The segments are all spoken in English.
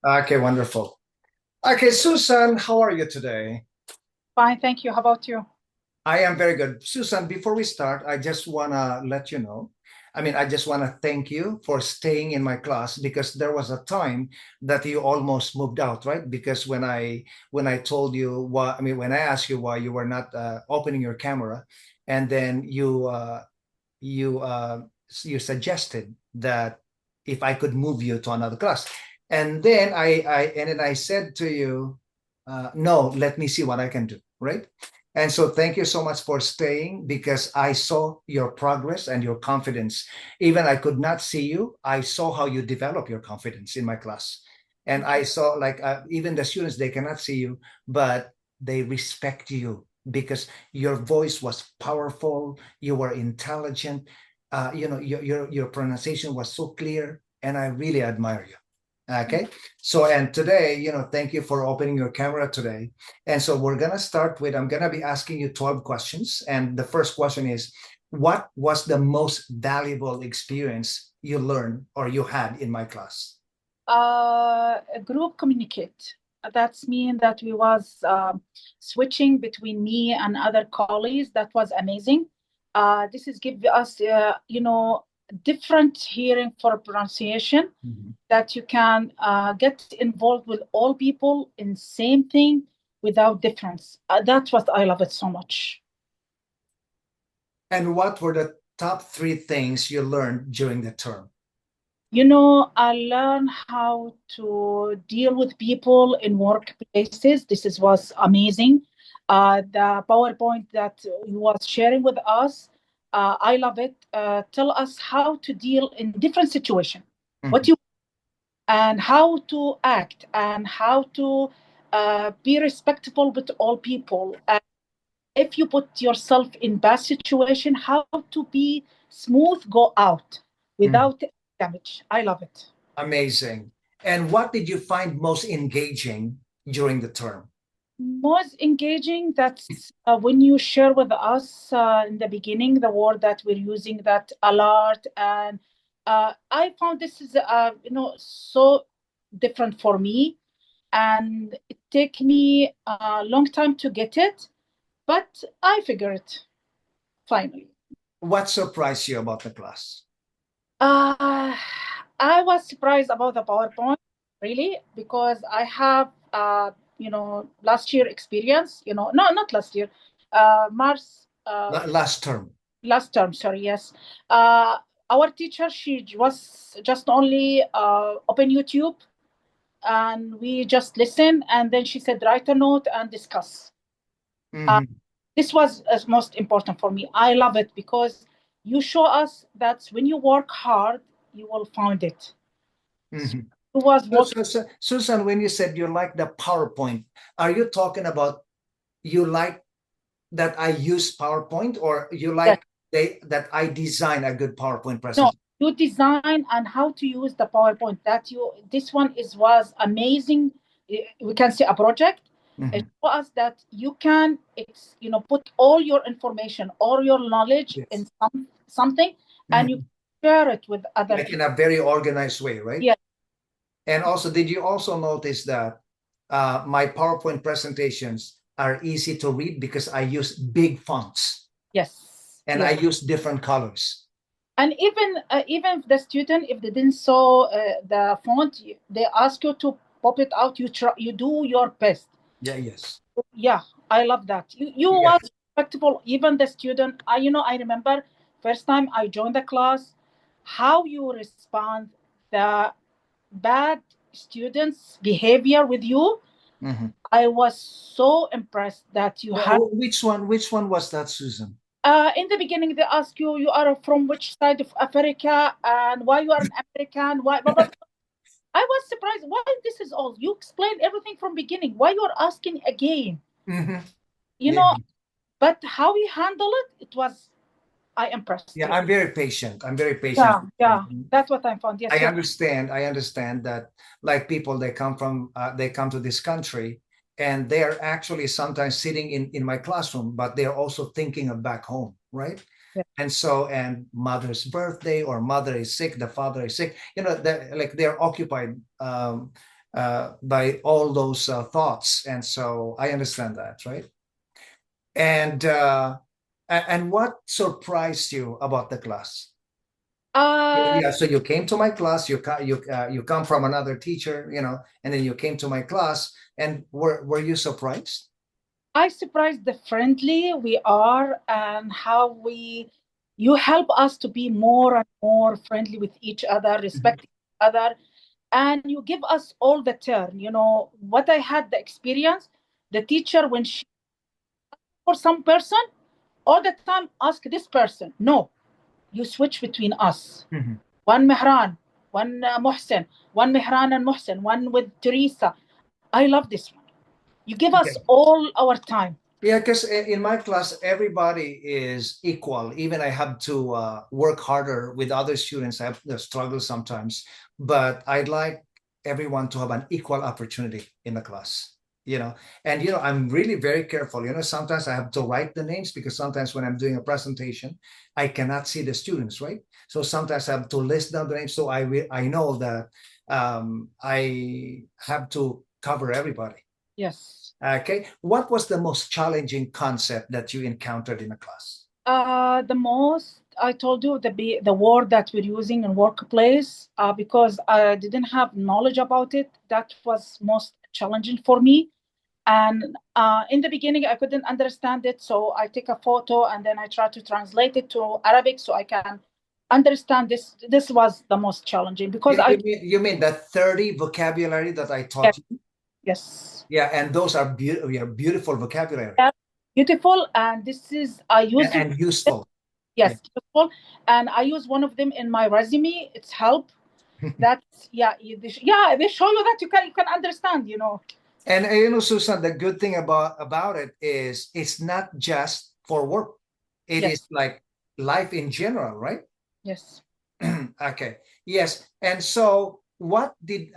Okay, wonderful. Okay, Susan, how are you today? Fine, thank you. How about you? I am very good. Susan, before we start, I just want to let you know. I just want to thank you for staying in my class because there was a time that you almost moved out, right? Because when I told you why, when I asked you why you were not opening your camera, and then you suggested that if I could move you to another class. And then I said to you, no, let me see what I can do, right? And so thank you so much for staying because I saw your progress and your confidence. Even I could not see you, I saw how you develop your confidence in my class. And I saw like even the students, they cannot see you, but they respect you because your voice was powerful, you were intelligent, your pronunciation was so clear, and I really admire you. Okay. So, and today, thank you for opening your camera today. And so we're going to start with, I'm going to be asking you 12 questions. And the first question is, what was the most valuable experience you learned or you had in my class? Group communicate. That's mean that we was switching between me and other colleagues. That was amazing. This is give us, different hearing for pronunciation Mhm. that you can get involved with all people in same thing without difference. That's what I love it so much. And what were the top three things you learned during the term? I learned how to deal with people in workplaces. Was amazing. The PowerPoint that you was sharing with us, I love it. Tell us how to deal in different situations, what Mhm. you and how to act and how to be respectable with all people. And if you put yourself in bad situation, how to be smooth, go out Mhm. without damage. I love it. Amazing. And what did you find most engaging during the term? Most engaging, that's when you share with us in the beginning the word that we're using, that alert, and I found this is so different for me, and it take me a long time to get it, but I figure it finally. What surprised you about the class? Uh, I was surprised about the PowerPoint, really, because I have, last year experience, no, not last year, March, Last term. last term, sorry, yes. Uh, our teacher, she was just only open YouTube and we just listen. And then she said, write a note and discuss. Uh, Mhm. this was as most important for me. I love it because you show us that when you work hard, you will find it. So Mhm. it was So, work. Susan, when you said you like the PowerPoint, are you talking about you like that I use PowerPoint, or you Yes. like that I design a good PowerPoint No, presentation? you design and how to use the PowerPoint. That you this one is was amazing. We can say a project. It Mhm. show us that you can put all your information or your knowledge in Yes. something, and you Mhm. share it with other Like in people. a very organized way, right? Yeah. And also, did you also notice that my PowerPoint presentations are easy to read because I use big fonts Yes. and I Yes. use different colors? And even the student, if they didn't saw the font, they ask you to pop it out. You do your best. Yeah, yes. Yeah, I love that. You Yeah. was respectable. Even the student, I remember first time I joined the class, how you respond the bad students' behavior with you. Mhm. I was so impressed that you had. Which one was that, Susan? In the beginning, they ask you, you are from which side of Africa and why you are an American. Why? Blah, blah, blah. I was surprised. Why this is all? You explained everything from beginning. Why you are asking again? Mhm. You Yeah. know, but how we handle it, it was I impressed Yeah, really. I'm very patient. I'm very patient. Yeah, yeah. That's what I found. Yes, I you're understand. I understand that, like people, they come to this country, and they are actually sometimes sitting in my classroom, but they're also thinking of back home, right? yeah. And so, and mother's birthday, or mother is sick, the father is sick. Like they're occupied. by all those thoughts. And so I understand that, right? And and what surprised you about the class? Uh, Yeah, so you came to my class, you come from another teacher, and then you came to my class, and were you surprised? I surprised the friendly we are and how you help us to be more and more friendly with each other, Mhm. respect each other, and you give us all the turn. What I had the experience, the teacher when she for some person all the time ask this person. No, you switch between us. Mhm. One Mehran, one Mohsen, one Mehran and Mohsen, one with Teresa. I love this one. You give us Okay. all our time. Yeah, because in my class, everybody is equal. Even I have to work harder with other students. I have to struggle sometimes, but I'd like everyone to have an equal opportunity in the class, you know. And, I'm really very careful. Sometimes I have to write the names because sometimes when I'm doing a presentation, I cannot see the students, right? So sometimes I have to list down the names so I know that I have to cover everybody. Yes. Okay. What was the most challenging concept that you encountered in a class? The most I told you the word that we're using in workplace because I didn't have knowledge about it. That was most challenging for me. And in the beginning, I couldn't understand it, so I take a photo and then I try to translate it to Arabic so I can understand this. This was the most challenging because You, I you mean you mean that 30 vocabulary that I yes, taught you? yes, Yeah, and those are beautiful vocabulary yeah, beautiful, and this is I and, used and useful. Yeah. yes, useful, and I use one of them in my resume. It's help. That's yeah, yeah. They show you that you can understand. And Susan, the good thing about it is it's not just for work. It is Yes, like life in general, right? yes. Okay. Yes. And so what did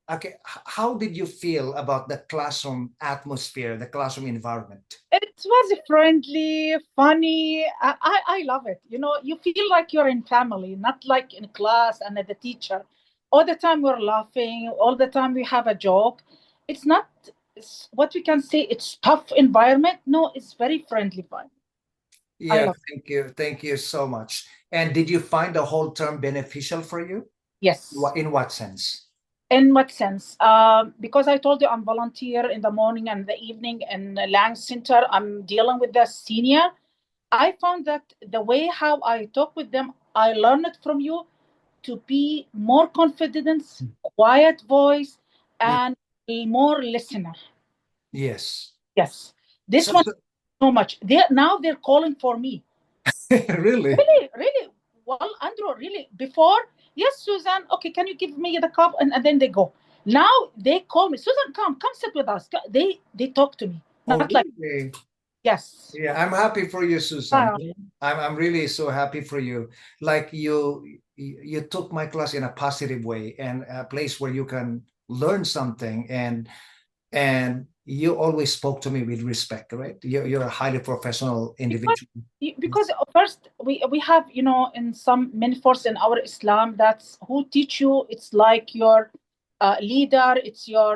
okay, how did you feel about the classroom atmosphere, the classroom environment? It was friendly, funny. I love it. You feel like you're in family, not like in class and at the teacher. All the time we're laughing. All the time we have a joke. It's not what we can say. It's tough environment. No, it's very friendly fun. I Yeah, love. thank you. Thank you so much. And did you find the whole term beneficial for you? Yes. In what sense? In what sense? Because I told you I'm volunteer in the morning and the evening in the Lang Center. I'm dealing with the senior. I found that the way how I talk with them, I learned it from you to be more confident, quiet voice, Yeah. and a more listener. Yes. Yes, this So, one so much. They're calling for me. really? Really, really. Well, Andrew, really. Before, yes, Suzanne. Okay, can you give me the cup? And then they go. Now they call me, Suzanne. Come sit with us. They talk to me, Oh, not like really? yes. Yeah, I'm happy for you, Susan. Uh, I'm really so happy for you. Like you took my class in a positive way and a place where you can learn something and you always spoke to me with respect, right? You're a highly professional because individual. because first we have in some mentors in our Islam that's who teach you. It's like your leader. It's your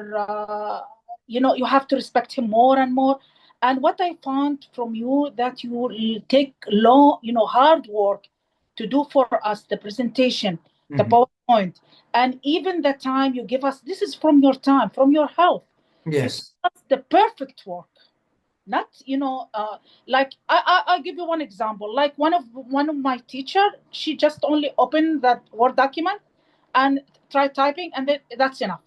you have to respect him more and more. And what I found from you that you take long hard work to do for us the presentation, the Mhm. PowerPoint, and even the time you give us. This is from your time, from your health. You give Yes. us the perfect work, not like I'll give you one example. Like one of my teacher, she just only opened that Word document and try typing, and then that's enough.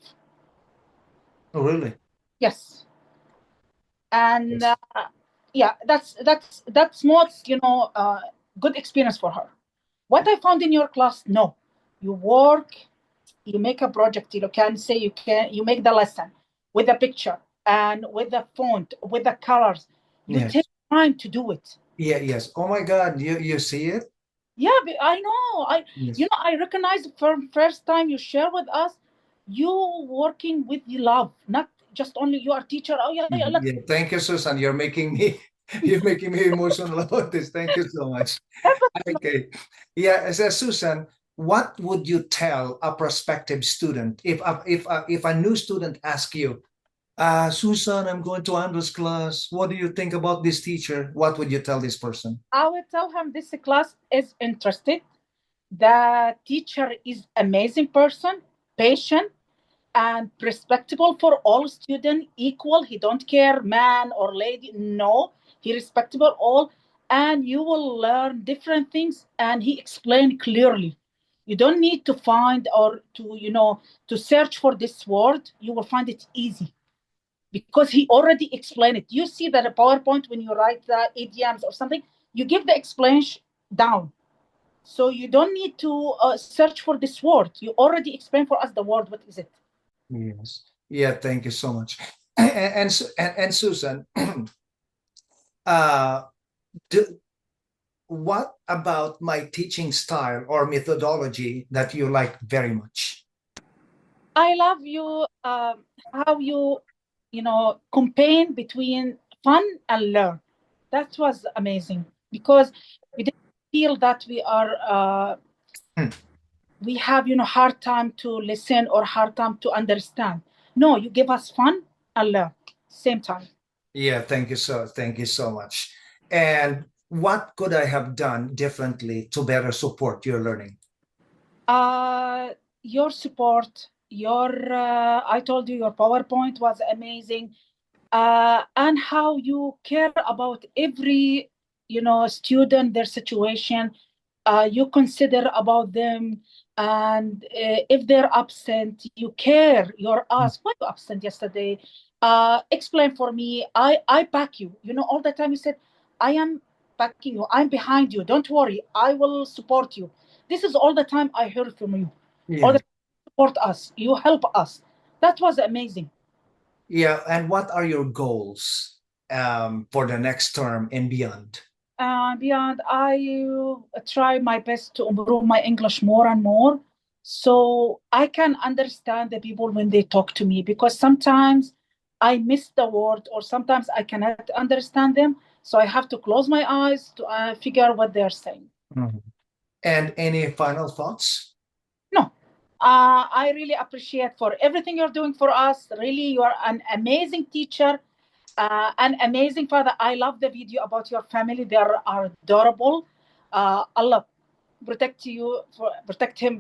Oh, really? Yes. And Yes. yeah, that's most good experience for her. What I found in your class, no, you work, you make a project. You can say you make the lesson with a picture and with the font, with the colors. You take Yes. time to do it. Yeah, yes. Oh my God, you see it? Yeah, I know. Yes. I recognize from first time you share with us, you working with the love, not just only you are teacher. Oh yeah, yeah. Mhm. Yeah, thank you, Susan. You're making me you're making me emotional about this. Thank you so much. Okay. Yeah, as Susan, what would you tell a prospective student if a new student asks you, Susan, I'm going to Andrew's class. What do you think about this teacher? What would you tell this person? I would tell him this class is interested. The teacher is amazing person, patient, and respectable for all students, equal. He don't care man or lady. No, he respectable all, and you will learn different things. And he explained clearly. You don't need to find or to search for this word. You will find it easy because he already explained it. You see that a PowerPoint when you write the idioms or something, you give the explanation down. So you don't need to search for this word. You already explained for us the word. What is it? Yes. Yeah, thank you so much. And Susan, uh, do, what about my teaching style or methodology that you like very much? I love you how combine between fun and learn. That was amazing because we didn't feel that Hmm. we have hard time to listen or hard time to understand. No, you give us fun and learn same time. Yeah, thank you so much. And what could I have done differently to better support your learning? Your support, I told you your PowerPoint was amazing, and how you care about every student, their situation. You consider about them, and if they're absent, you care. You're asked, why you absent yesterday? Explain for me. I back you. All the time you said, I am backing you. I'm behind you. Don't worry. I will support you. This is all the time I heard from you. All Yeah. the time support us. You help us. That was amazing. Yeah, and what are your goals for the next term and beyond? Beyond, I try my best to improve my English more and more so I can understand the people when they talk to me because sometimes I miss the word or sometimes I cannot understand them. So I have to close my eyes to figure out what they're saying. Mhm. And any final thoughts? No, I really appreciate for everything you're doing for us. Really, you are an amazing teacher, an amazing father. I love the video about your family. They are adorable. Allah protect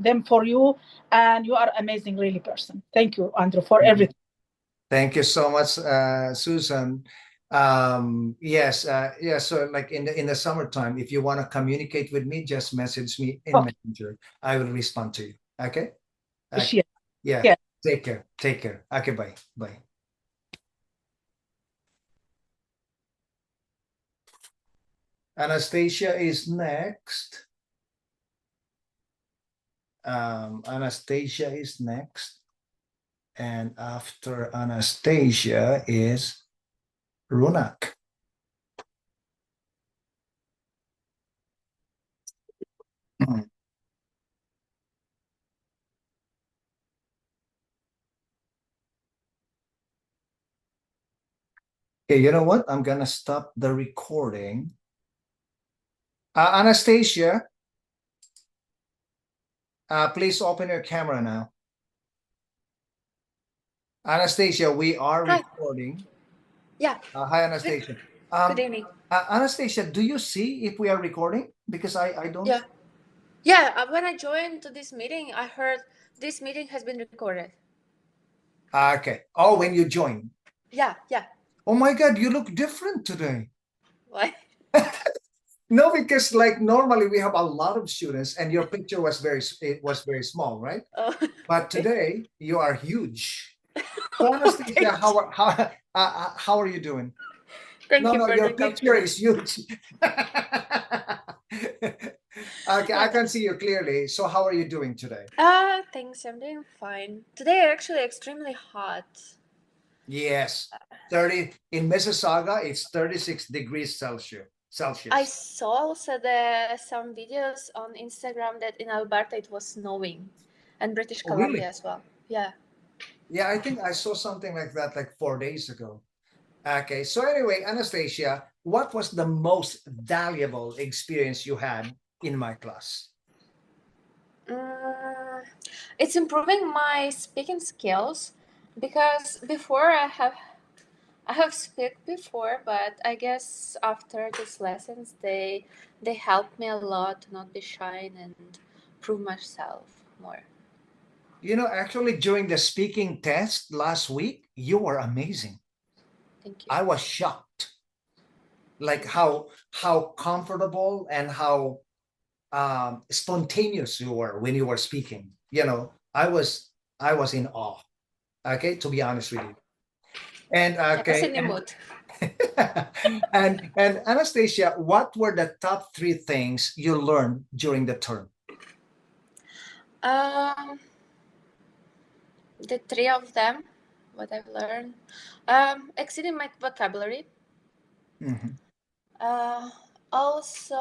them for you, and you are amazing, really person. Thank you, Andrew, for everything. Thank you so much, Susan. Yes, yes. So, like in the summertime, if you want to communicate with me, just message me in Okay, Messenger. I will respond to you. Okay. Okay. appreciate. Yeah. Yeah. Take care. Take care. Okay. Bye. Bye. Anastasia is next. Anastasia is next, and after Anastasia is Rounak. Okay, you know what? I'm gonna stop the recording. Anastasia, please open your camera now. Anastasia, we are Hi. recording. Yeah. Hi, Anastasia. Good evening. Anastasia, do you see if we are recording? Because I don't. Yeah. Yeah. When I joined to this meeting, I heard this meeting has been recorded. Okay. Oh, when you join. Yeah. Yeah. Oh my God, you look different today. Why? No, because like normally we have a lot of students, and your picture was very small, right? Oh, But okay. today you are huge. So Anastasia, Thank you. how are you doing? Thank No, you no, for your the picture compliment. is huge. Okay, I can see you clearly. So how are you doing today? Thanks. I'm doing fine. Today actually extremely hot. Yes, 30 in Mississauga, it's 36 degrees Celsius. I Celsius. saw also some videos on Instagram that in Alberta it was snowing, and British Oh, really? Columbia as well. Yeah. Yeah, I think I saw something like that like 4 days ago. Okay, so anyway, Anastasia, what was the most valuable experience you had in my class? Mm, it's improving my speaking skills because before I have speak before, but I guess after these lessons they helped me a lot to not be shy and prove myself more. You know, actually, during the speaking test last week, you were amazing. Thank you. I was shocked, like how comfortable and how spontaneous you were when you were speaking. You know, I was in awe. Okay, to be honest with you. And Kasi okay, ni mood. and Anastasia, what were the top 3 things you learned during the term? Um, the 3 of them, what I've learned, exceeding my vocabulary. Mhm. Uh, Also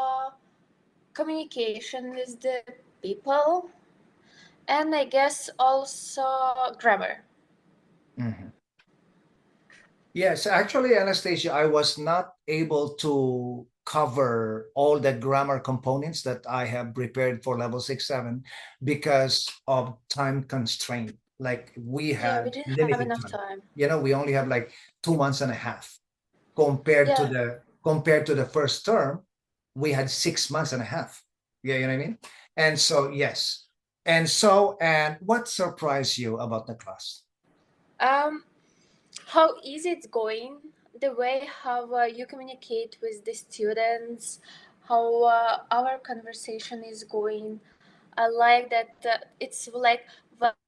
communication with the people, and I guess also grammar. Mhm. Yes, actually, Anastasia, I was not able to cover all the grammar components that I have prepared for level 6, 7 because of time constraint. Like we Yeah, had we didn't have limited enough time. time. You know, we only have like 2 months and a half compared to Yeah. the first term, we had 6 months and a half. Yeah, you know what I mean? And so yes. And what surprised you about the class? Um, how easy it's going, the way how you communicate with the students, how our conversation is going. I like that it's like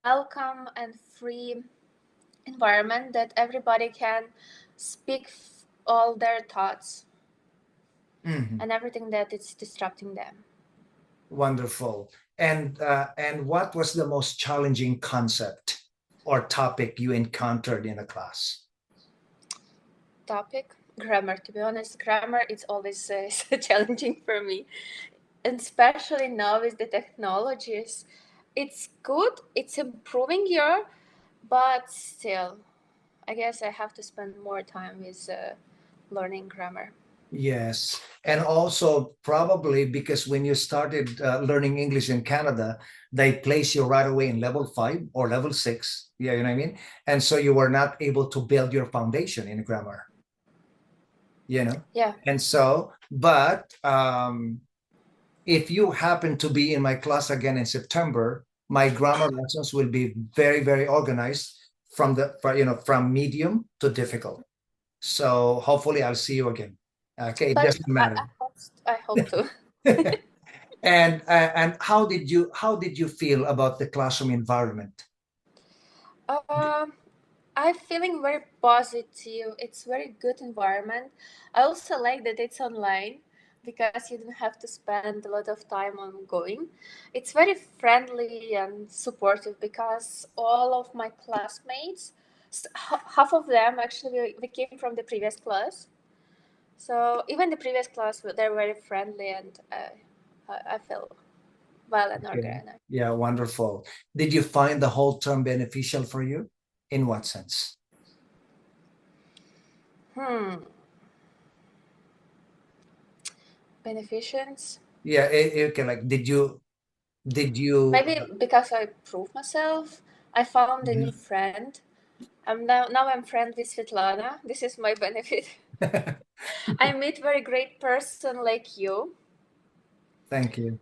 welcome and free environment that everybody can speak all their thoughts Mhm. and everything that it's disrupting them. Wonderful. And what was the most challenging concept or topic you encountered in a class? Topic grammar. To be honest, grammar is always challenging for me, and especially now with the technologies. It's good. It's improving here, but still, I guess I have to spend more time with learning grammar. Yes. And also probably because when you started learning English in Canada, they place you right away in level 5 or level 6. Yeah, you know what I mean? And so you were not able to build your foundation in grammar, you know? Yeah. And so, but if you happen to be in my class again in September, my grammar lessons will be very, very organized from medium to difficult. So hopefully I'll see you again. Okay, it But doesn't matter. I hope to. And how did you feel about the classroom environment? Um, I'm feeling very positive. It's very good environment. I also like that it's online because you don't have to spend a lot of time on going. It's very friendly and supportive because all of my classmates, half of them actually we came from the previous class. So even the previous class, they're very friendly and I feel well and Okay. organized. Yeah, wonderful. Did you find the whole term beneficial for you? In what sense? Hmm. Beneficence. Yeah, okay, like did you Maybe because I proved myself, I found a new Mhm. friend. Now I'm friend with Svetlana. This is my benefit. I meet very great person like you, Thank you.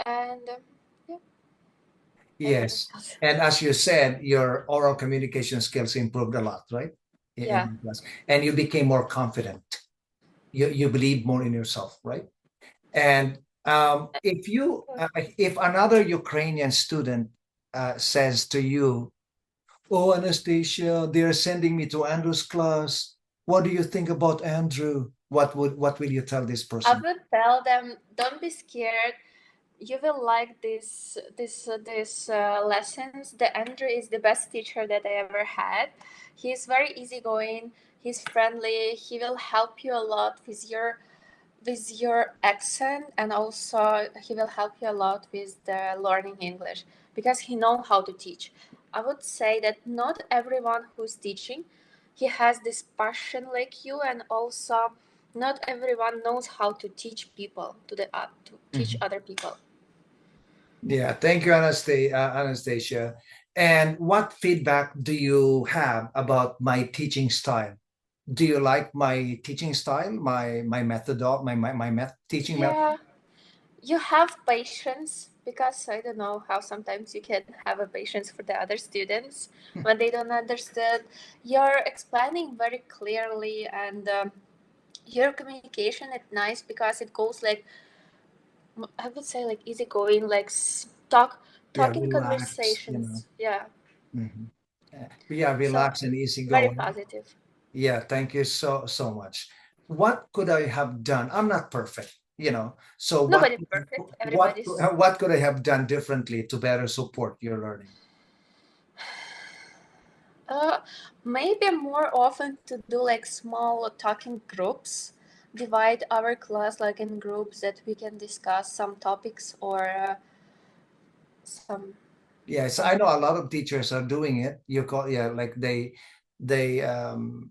and yeah, everything Yes. else. And as you said, your oral communication skills improved a lot, right? In Yeah. the class. And you became more confident. You believe more in yourself, right? And if another Ukrainian student says to you, "Oh, Anastasia, they're sending me to Andrew's class. What do you think about Andrew?" What will you tell this I person? would tell them, don't be scared. You will like this lessons. The Andrew is the best teacher that I ever had. He's very easygoing. He's friendly. He will help you a lot with your accent, and also he will help you a lot with the learning English because he know how to teach. I would say that not everyone who's teaching, he has this passion like you, and also not everyone knows how to teach people to teach Mhm. other people. Yeah, thank you, Anastasia. And what feedback do you have about my teaching style? Do you like my teaching style, my method, teaching method? Yeah, you have patience because I don't know how sometimes you can have a patience for the other students when they don't understand. You're explaining very clearly, and your communication is nice because it goes like I would say like easygoing, like Yeah, talking relax, you know. conversations. Yeah, Mhm. Yeah, so relax and easy very going. positive. Yeah, thank you so much. What could I have done? I'm not perfect, you know. So Nobody perfect. Everybody's what could I have done differently to better support your learning? uh maybe more often to do like small talking groups. Divide our class like in groups that we can discuss some topics or some Yes, I some know a lot of teachers are doing it. You call, yeah, like they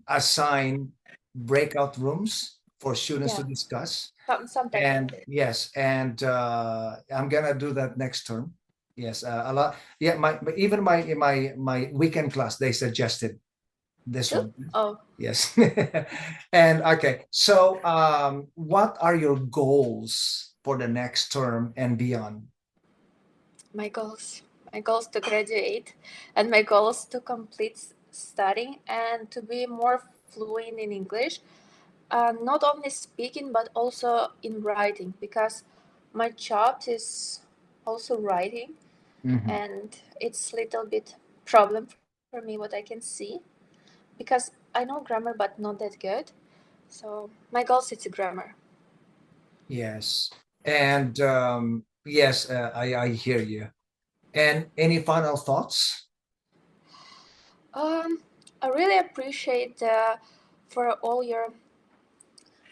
assign breakout rooms for students yeah to discuss. sometimes like And this. yes, and I'm gonna do that next term. Yes, a lot. Yeah, even my weekend class, they suggested this Too? one. Oh, Yes. And okay, so what are your goals for the next term and beyond? my goals. My goals to graduate and my goals to complete studying and to be more fluent in English. Not only speaking but also in writing because my job is also writing Mhm. and it's a little bit problem for me what I can see because I know grammar but not that good. So my goals is grammar. Yes. And yes, I hear you. And any final thoughts? Um, I really appreciate for all your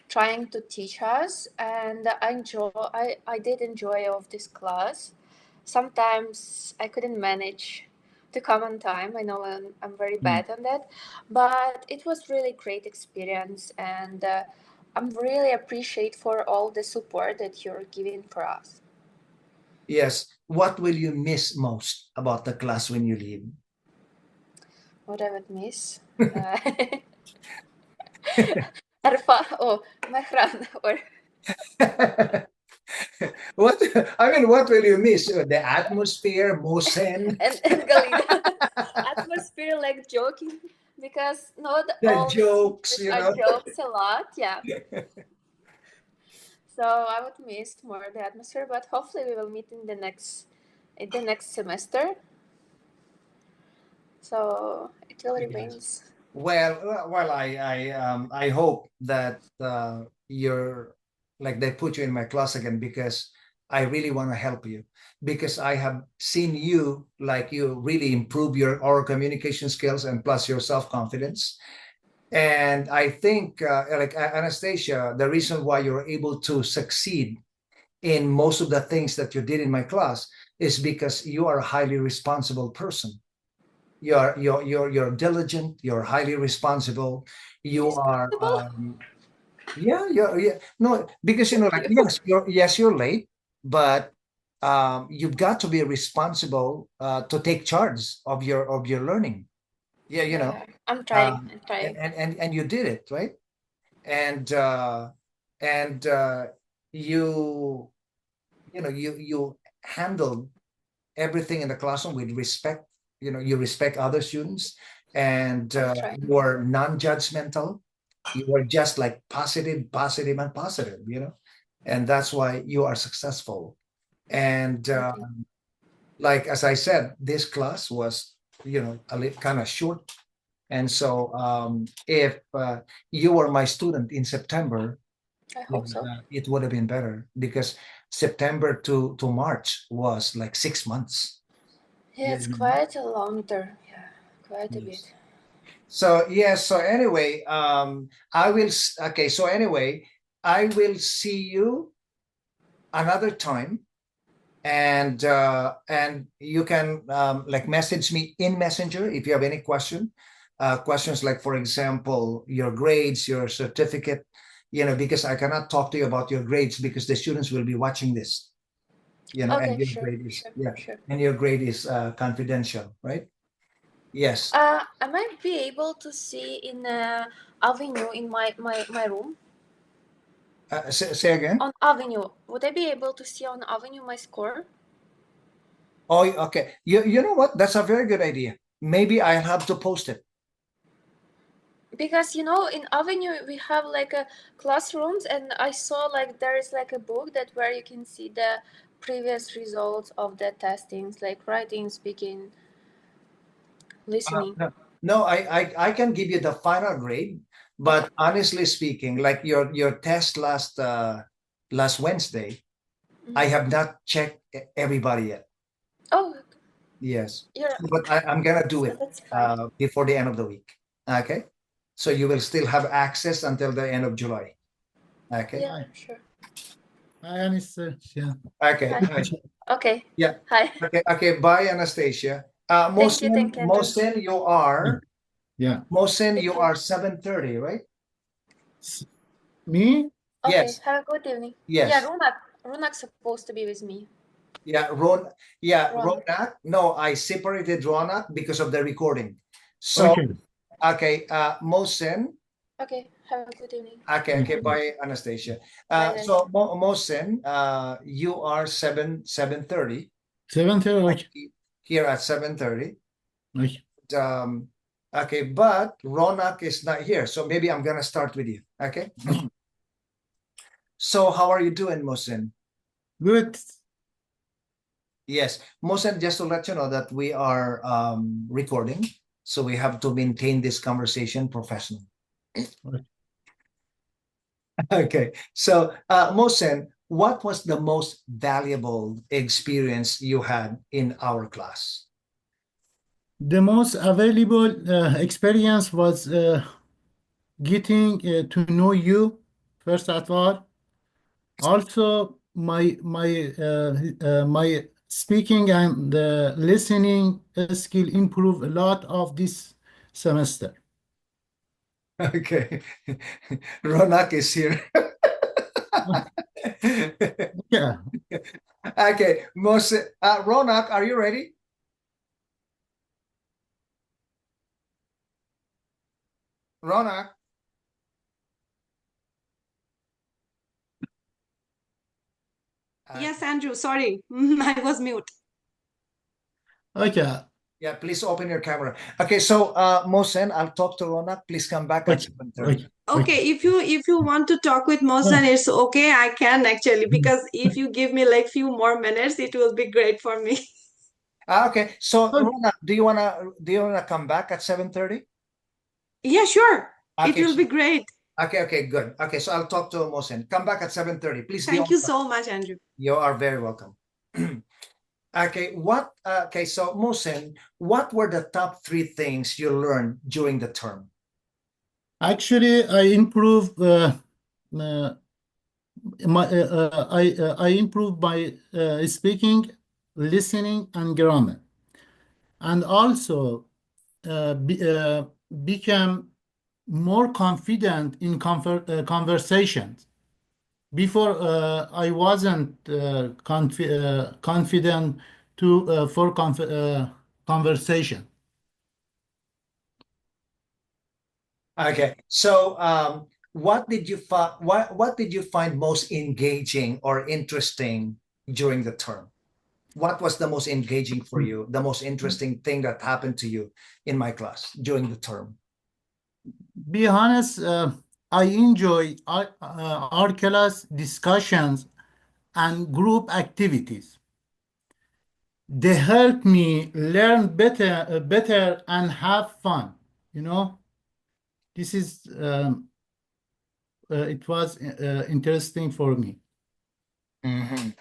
trying to teach us, and I did enjoy of this class. Sometimes I couldn't manage to come on time. I know I'm very Mm. bad on that, but it was really great experience, and I'm really appreciate for all the support that you're giving for us. Yes. What will you miss most about the class when you leave? What I would miss. Uh, oh, Mehran or What I mean, what will you miss? The atmosphere, Mohsen, and Galina. Atmosphere like joking because not the all the jokes, teachers you are know. jokes a lot. Yeah. So I would miss more the atmosphere, but hopefully we will meet in the next semester. So it will Yes. remains. Well, I hope that you're like they put you in my class again because I really want to help you because I have seen you like you really improve your oral communication skills and plus your self-confidence. And I think like Anastasia, the reason why you're able to succeed in most of the things that you did in my class is because you are a highly responsible person. You're diligent, you're highly responsible, you are Responsible. yeah, yeah, no, because you know Thank like you. you're late, but you've got to be responsible to take charge of your learning. Yeah, you know. Yeah, I'm trying. um I'm trying. and you did it right. And and you you handled everything in the classroom with respect. You know, you respect other students, and I'm you trying. were non-judgmental. You were just like positive, positive, and positive, you know, and that's why you are successful. And Thank you. like as I said, this class was, you know, a little kind of short. And so if you were my student in September, I hope so. it would have been better because September to March was like 6 months. Yeah, Yeah. it's quite a long term. Yeah, quite a Yes. bit. So yes, so anyway, okay, so anyway, I will see you another time, and you can like message me in Messenger if you have any questions like for example your grades, your certificate, you know, because I cannot talk to you about your grades because the students will be watching this. and Okay, your sure, grade is, sure, yeah, sure. and your grade is confidential, right? Yes. I might be able to see in Avenue in my room. Say again. On Avenue, would I be able to see on Avenue my score? Oh, okay. You know what? That's a very good idea. Maybe I'll have to post it. Because you know, in Avenue we have like a classrooms, and I saw like there is like a book that where you can see the previous results of the testings, like writing, speaking, listening. No, no, I can give you the final grade, but honestly speaking, like your test last Wednesday, I Mhm. have not checked everybody yet. Oh, Yes. yeah, But I'm gonna do it that's fine. before the end of the week. Okay. So you will still have access until the end of July. Okay. Yeah, Hi, sure. hi, Anastasya. Okay. Hi. All right. Okay. Yeah. Hi. Okay. Okay. Bye, Anastasia. Thank you, Andrew. Mohsen, you are Yeah. Mohsen, Thank you you. are 7:30, right? S- Me? Okay, Yes. have a good evening. Yeah, Yes. Ronak's supposed to be with me. Yeah, Ron. Ronak. No, I separated Ronak because of the recording. So, Okay. okay, Mohsen. Okay, have a good evening. Okay, Thank okay, you. bye, Anastasia. Bye, guys. So Mohsen, you are 7:30 7:30. here at 7:30. Okay. Um, okay, but Ronak is not here, so maybe I'm gonna start with you. Okay. So how are you doing, Mohsen? Good. Yes, Mohsen, just to let you know that we are recording, so we have to maintain this conversation professional. Okay. Okay, so Mohsen, what was the most valuable experience you had in our class? The most available experience was getting to know you, first of all. Also, my speaking and listening skill improve a lot of this semester. Okay, Ronak is here. Yeah. Okay, Mohsen, Ronak, are you ready? Ronak. Yes, Andrew, sorry. I was mute. Okay. Yeah, please open your camera. Okay, so Mohsen, I'll talk to Ronak. Please come back at Okay. 7:30. Okay. Okay, if you want to talk with Mohsen, it's okay. I can actually, because if you give me like few more minutes, it will be great for me. Okay, so Okay. Ronak, do you wanna come back at 7:30? Yeah, sure. It Okay, will be great. okay, good. Okay, so I'll talk to Mohsen. Come back at 7:30. Please be Thank on you time. so much, Andrew. You are very welcome. Okay, okay, so Mohsen, what were the top three things you learned during the term? Actually, I improve uh, I improve my speaking, listening, and grammar, and also become more confident in conversations. Before, I wasn't confident to for conversation. Okay, so what did you find most engaging or interesting during the term? What was the most engaging for you, the most interesting thing that happened to you in my class during the term? Be honest, I enjoy our class discussions and group activities. They help me learn better and have fun. You know, this is it was interesting for me. Mhm.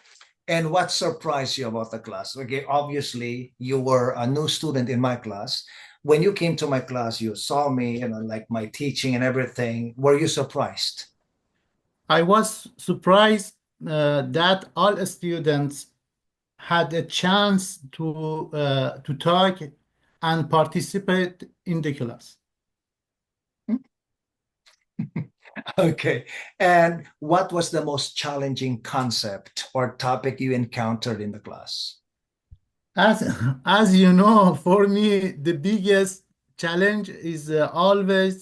And what surprised you about the class? Okay, obviously you were a new student in my class. When you came to my class, you saw me, like my teaching and everything. Were you surprised? I was surprised that all students had a chance to talk and participate in the class. Okay. And what was the most challenging concept or topic you encountered in the class? As as you know, for me, the biggest challenge is always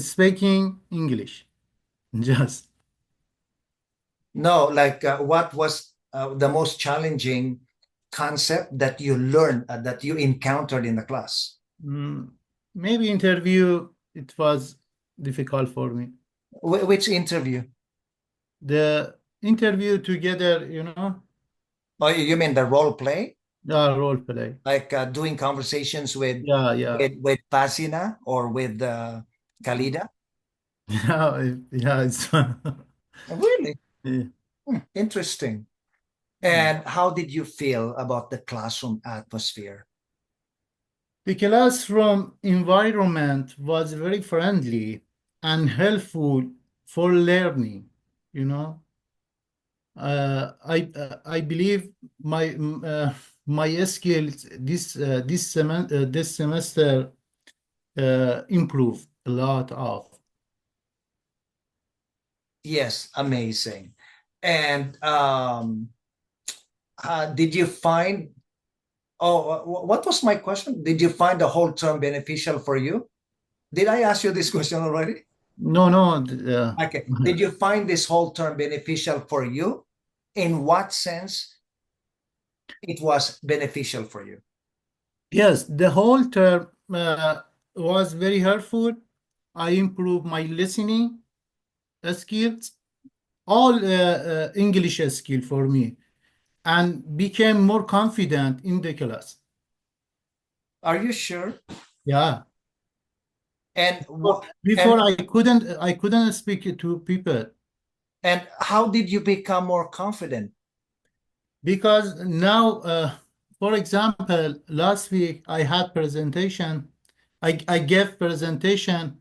speaking English. Just No, like what was the most challenging concept that you learned, that you encountered in the class? mm, maybe interview, it was difficult for me. Which interview? The interview together, you know, Oh, you mean the role play? role play. Like doing conversations Yeah, yeah, with Pasina or with Khalida? yeah, yeah. It's Really? yeah. Interesting. And how did you feel about the classroom atmosphere? The classroom environment was very friendly and helpful for learning. You know, I believe my skills this semester improved a lot of. Yes, amazing. And did you find, oh, what was my question? Did you find the whole term beneficial for you? Did I ask you this question already? No, no. Okay. Did you find this whole term beneficial for you? In what sense it was beneficial for you? Yes, the whole term was very helpful. I improved my listening skills, all English skill for me, and became more confident in the class. Are you sure? Yeah. And Before I couldn't speak to people and how did you become more confident? because now, for example, last week I had presentation. I gave presentation.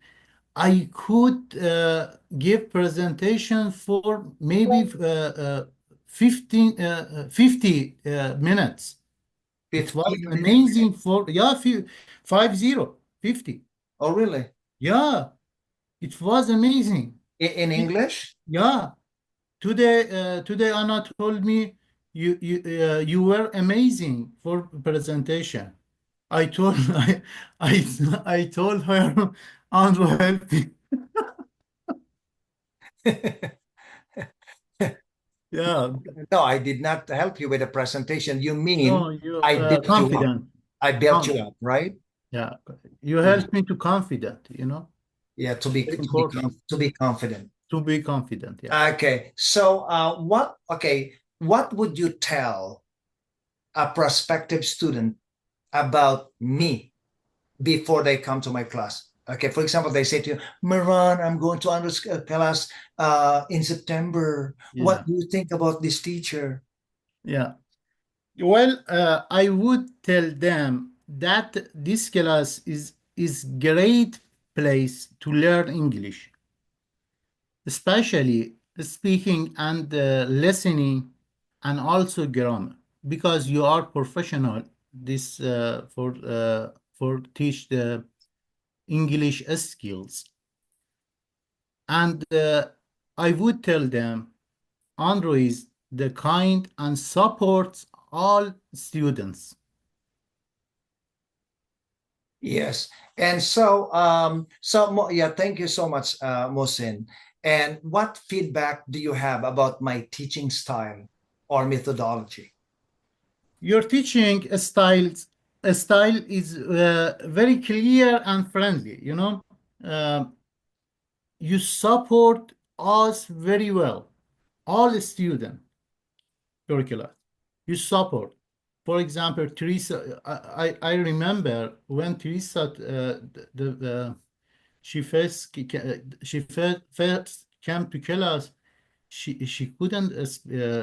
I could give presentation for maybe 50 minutes. It was 15 minutes? amazing for, yeah, 50. Oh, really? Yeah, it was amazing. In English? Yeah. Today Anna told me you were amazing for presentation. I told I told her, Andrew, help me. Yeah. No, I did not help you with a presentation. You mean No, you I built you up. confident. I built you Com up, right? yeah. You Yeah, helped me to confident, you know. yeah, Very important to be confident. to be confident. Yeah. Okay. So what would you tell a prospective student about me before they come to my class? Okay, for example, they say to you, Miran, I'm going to Andrew's class in September. What Yeah. do you think about this teacher? Yeah. Well, I would tell them that this class is great place to learn English, especially speaking and listening, and also grammar, because you are professional. This for teach the English skills, and I would tell them Andrew is the kind and supports all students. Yes. And so, yeah, thank you so much, Mohsen. And what feedback do you have about my teaching style or methodology? Your teaching style is very clear and friendly. You know, uh, you support us very well, all students, your class. You support. For example, Teresa. I remember when Teresa she first came to class. She couldn't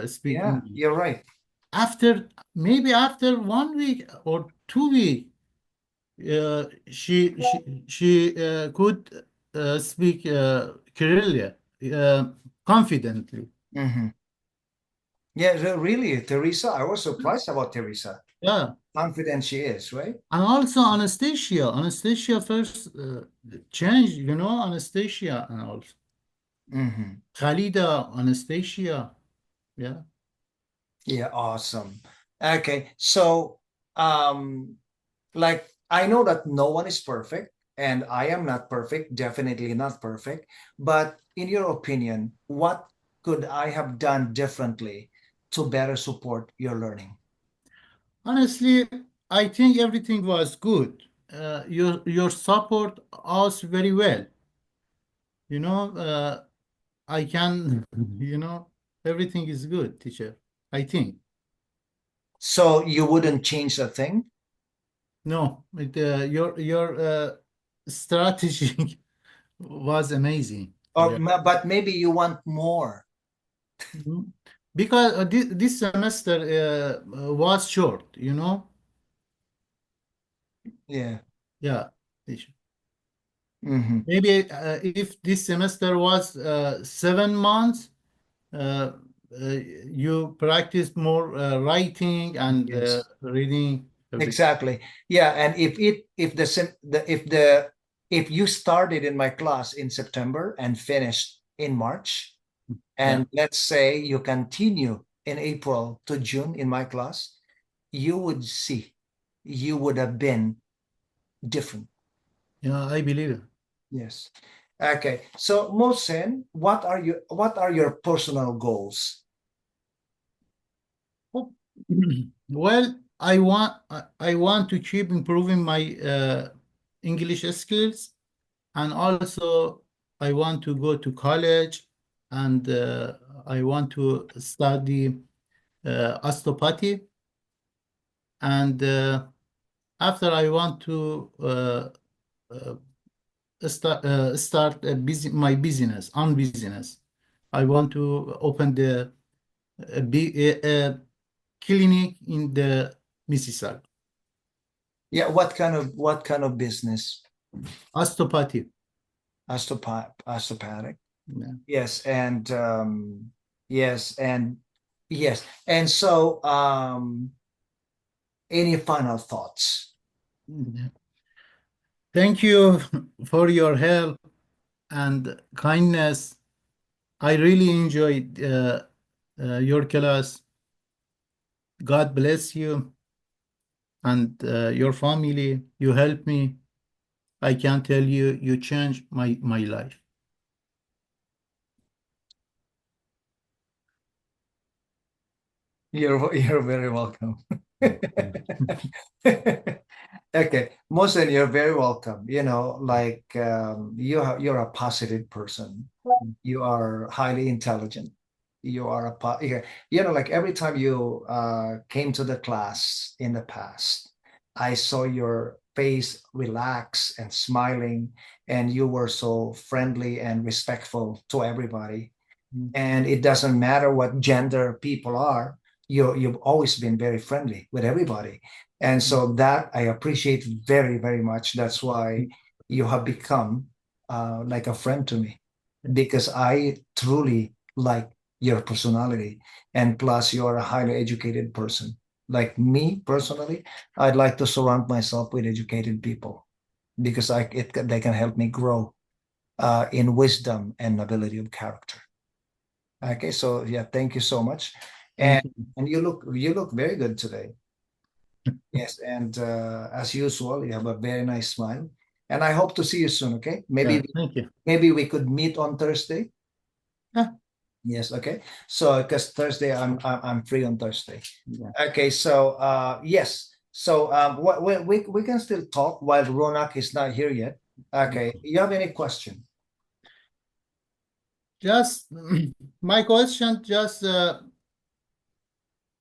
speak Yeah, English. you're right. After 1 week or 2 weeks, she could speak Cyrillic confidently. Mhm. Yeah, really, Teresa. I was surprised about Teresa. Yeah, Confident she is, right? and also Anastasia. Anastasia first changed, you know, Anastasia and also. Mhm. Khalida, Anastasia. Yeah. Yeah, awesome. Okay, so like I know that no one is perfect, and I am not perfect, definitely not perfect. But in your opinion, what could I have done differently to better support your learning? Honestly, I think everything was good. Your support us very well. You know, I can, everything is good, teacher. I think. So you wouldn't change a thing? No, your strategy was amazing, Or teacher. but maybe you want more. Mhm. Because this semester was short, Yeah. Yeah, teacher. Hmm. Maybe if this semester was 7 months, uh, you practice more writing and Yes. reading everything. Exactly. Yeah, and if the sim- the if you started in my class in September and finished in March, Yeah, and let's say you continue in April to June in my class, you would see, you would have been different. yeah, I believe it. Yes. Okay. So Mohsen, what are your personal goals? Oh, Well, I want to keep improving my English skills, and also I want to go to college, and I want to study osteopathy, and after I want to uh, start my business on business. I want to open the clinic in the Mississauga. Yeah, what kind of business? Osteopathy. Osteopathic. Yeah. Yes, yes, and yes. And so any final thoughts? Yeah. Thank you for your help and kindness. I really enjoyed your class. God bless you and your family. You helped me. I can tell you, you changed my life. You're very welcome. Okay, Mohsen, you're very welcome. You know, like you're a positive person. You are highly intelligent. You are yeah, you know, like every time you came to the class in the past, I saw your face relax and smiling, and you were so friendly and respectful to everybody. Mm. And it doesn't matter what gender people are, you've always been very friendly with everybody. And so that I appreciate very, very much. That's why you have become like a friend to me, because I truly like your personality. And plus, you're a highly educated person. Like me personally, I'd like to surround myself with educated people because they can help me grow in wisdom and ability of character. Okay, so yeah, thank you so much. And Thank you. and you look very good today. Yes, and as usual, you have a very nice smile. And I hope to see you soon, okay? Yeah, Maybe thank you. maybe we could meet on Thursday. Yeah, Yes, okay. So because Thursday I'm free on Thursday. yeah. Okay, so yes. So we can still talk while Ronak is not here yet. Okay, you have any question? Just my question, just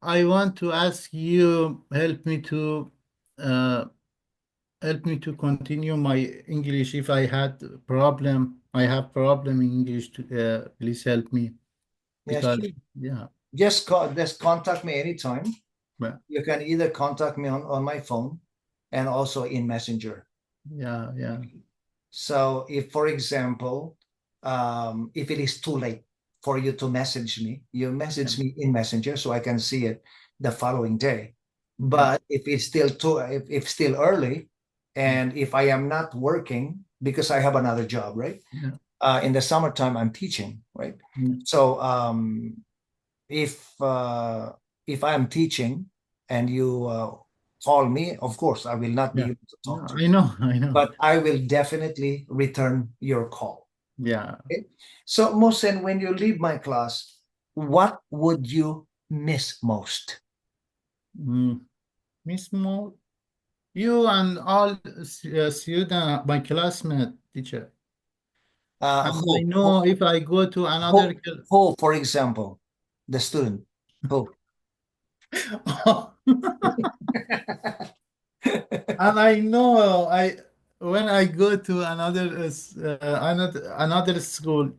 I want to ask you, uh, help me to continue my English. If I have problem in English. Please help me Yes, because sure. yeah, Just contact me anytime. well, You can either contact me on my phone and also in Messenger. yeah, yeah, So if, for example, if it is too late for you to message me, you yeah, message me in Messenger so I can see it the following day. yeah, But if still early, and if I am not working because I have another job, right? yeah. In the summertime, I'm teaching, right? Mm. So if I'm teaching and you call me, of course, I will not be Yeah. able to talk to I you, know, I know. but I will definitely return your call. Yeah. Okay? So, Mohsen, when you leave my class, what would you miss most? Miss Mo, you and all student, my classmate teacher. And I know if I go to another who, for example, the student, who? And I know when I go to another school,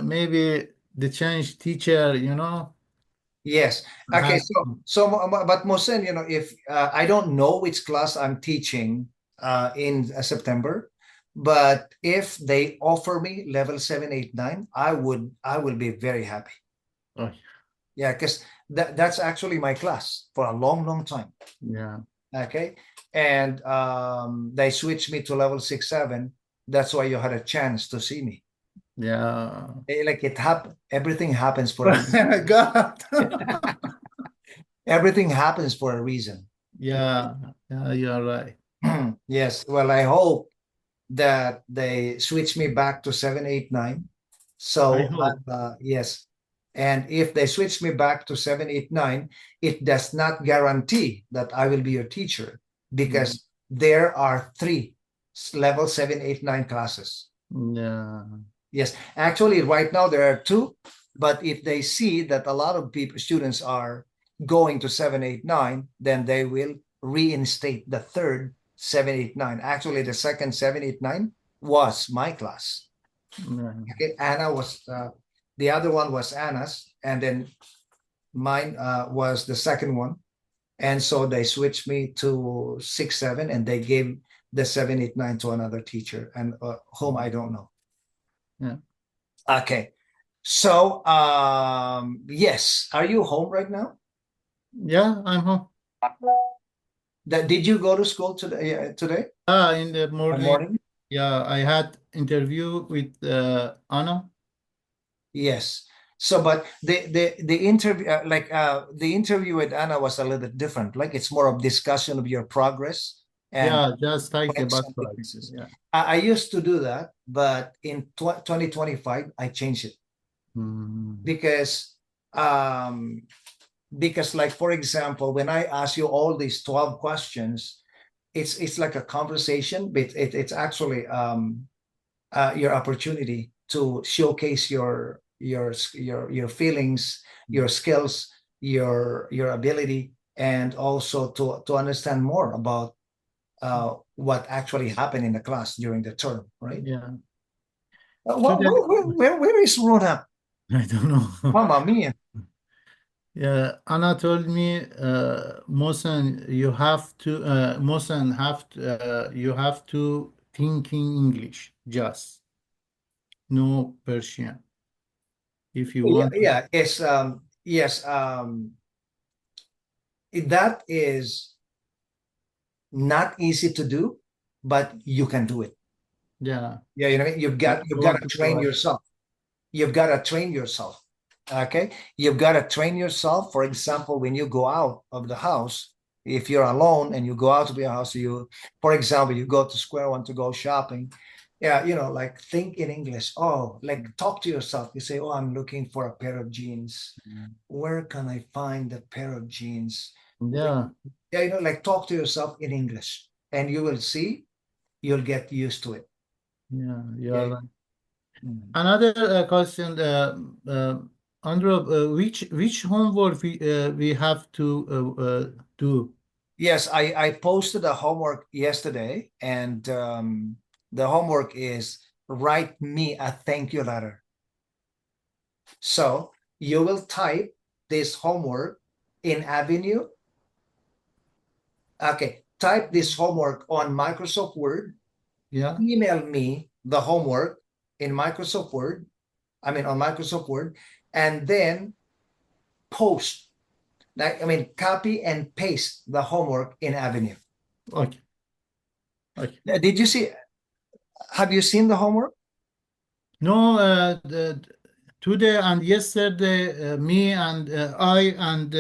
maybe the change teacher, you know, Yes. Okay. has But Mohsen, if I don't know which class I'm teaching in September, but if they offer me level 7, 8, 9, I will be very happy. oh, Yeah, because that's actually my class for a long, long time. yeah, Okay. And they switched me to level 6, 7. That's why you had a chance to see me. yeah. Like it happened. Everything happens for a reason. God. Everything happens for a reason. Yeah, yeah, you are right. Yes. Well, I hope that they switch me back to 7, 8, 9. I So, hope. yes. And if they switch me back to 7, 8, 9, it does not guarantee that I will be your teacher because there are 3 level 7, 8, 9 classes. Yeah, Yes. Actually, right now there are 2, but if they see that a lot of students are going to 7, 8, 9, then they will reinstate the third 7, 8, 9. Actually, the second 7, 8, 9 was my class. yeah, Okay, Anna was the other one was Anna's, and then mine was the second one. And so they switched me to 6, 7, and they gave the 7, 8, 9 to another teacher, and whom I don't know. yeah. Okay. So, yes, are you home right now? Yeah, I'm home. Did you go to school today? In the morning, Morning? yeah, I had interview with Anna. Yes. So, but the interview, the interview with Anna was a little bit different. Like it's more of discussion of your progress and Yeah, just like the strengths and basketball. weaknesses. Yeah. I used to do that, but in 2025, I changed it Mm. because like for example, when I ask you all these 12 questions, it's like a conversation, but it's actually your opportunity to showcase your feelings, your skills, your ability, and also to understand more about what actually happened in the class during the term, right? Yeah. Where, Today, where is Rounak? I don't know. Mama mia. Yeah, Anna told me, Mohsen, you have to think in English, just no Persian. If you Yeah, want to, yeah, it's yes, that is not easy to do, but you can do it. yeah, Yeah, you know what I mean? You've you got want to to train try. yourself. You've got to train yourself. Okay. You've got to train yourself. For example, when you go out of the house, if you're alone and you go out of your house, for example, you go to Square One to go shopping. Yeah, like think in English. Oh, like talk to yourself. You say, oh, I'm looking for a pair of jeans. Where can I find a pair of jeans? Yeah, Yeah, like talk to yourself in English and you will see, you'll get used to it. yeah, you are Yeah. right. Another question, Andrew, which homework we have to do? Yes, I posted a homework yesterday, and the homework is write me a thank you letter. So you will type this homework in Avenue. Okay, type this homework on Microsoft Word, Yeah, email me the homework in Microsoft Word, on Microsoft Word, and then post, copy and paste the homework in Avenue. okay, okay. Did you see, have you seen the homework? No, today and yesterday, me and I and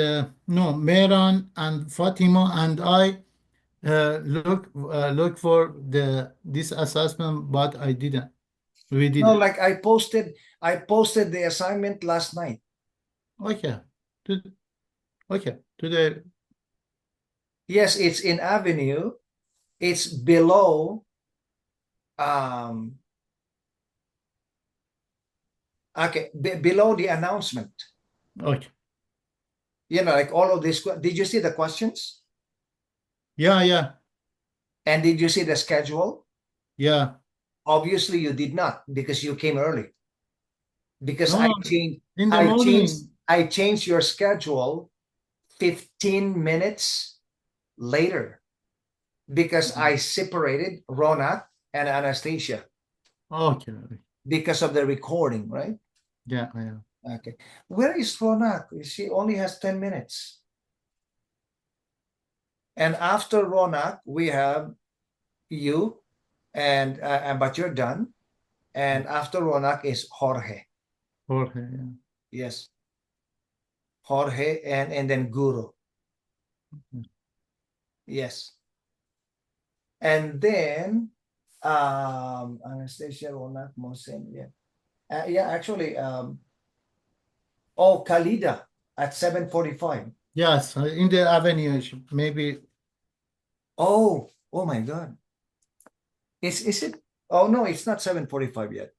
no, Mehran and Fatima and I look for this assessment, but I didn't. We No, didn't. like I posted the assignment last night. Okay. To, okay. Today. Yes, it's in Avenue. It's below um okay, below the announcement. Okay. You know, like all of this. Did you see the questions? Yeah, yeah, And did you see the schedule? yeah. Obviously, you did not because you came early. Because No, in the morning. I changed your schedule 15 minutes later because I separated Rounak and Anastasya Okay. because of the recording, right? Yeah, yeah. Okay. Where is Rounak? She only has 10 minutes. And after Rounak, we have you, and but you're done. And after Rounak is Jorge. Jorge, yeah. Yes. Jorge and then Guru. Yes. And then Anastasya, Rounak, Mohsen, yeah. Yeah, actually, oh, Khalida at 7:45. Yes, in the avenue, maybe. Oh my God. Is it? Oh no, it's not 7:45 yet.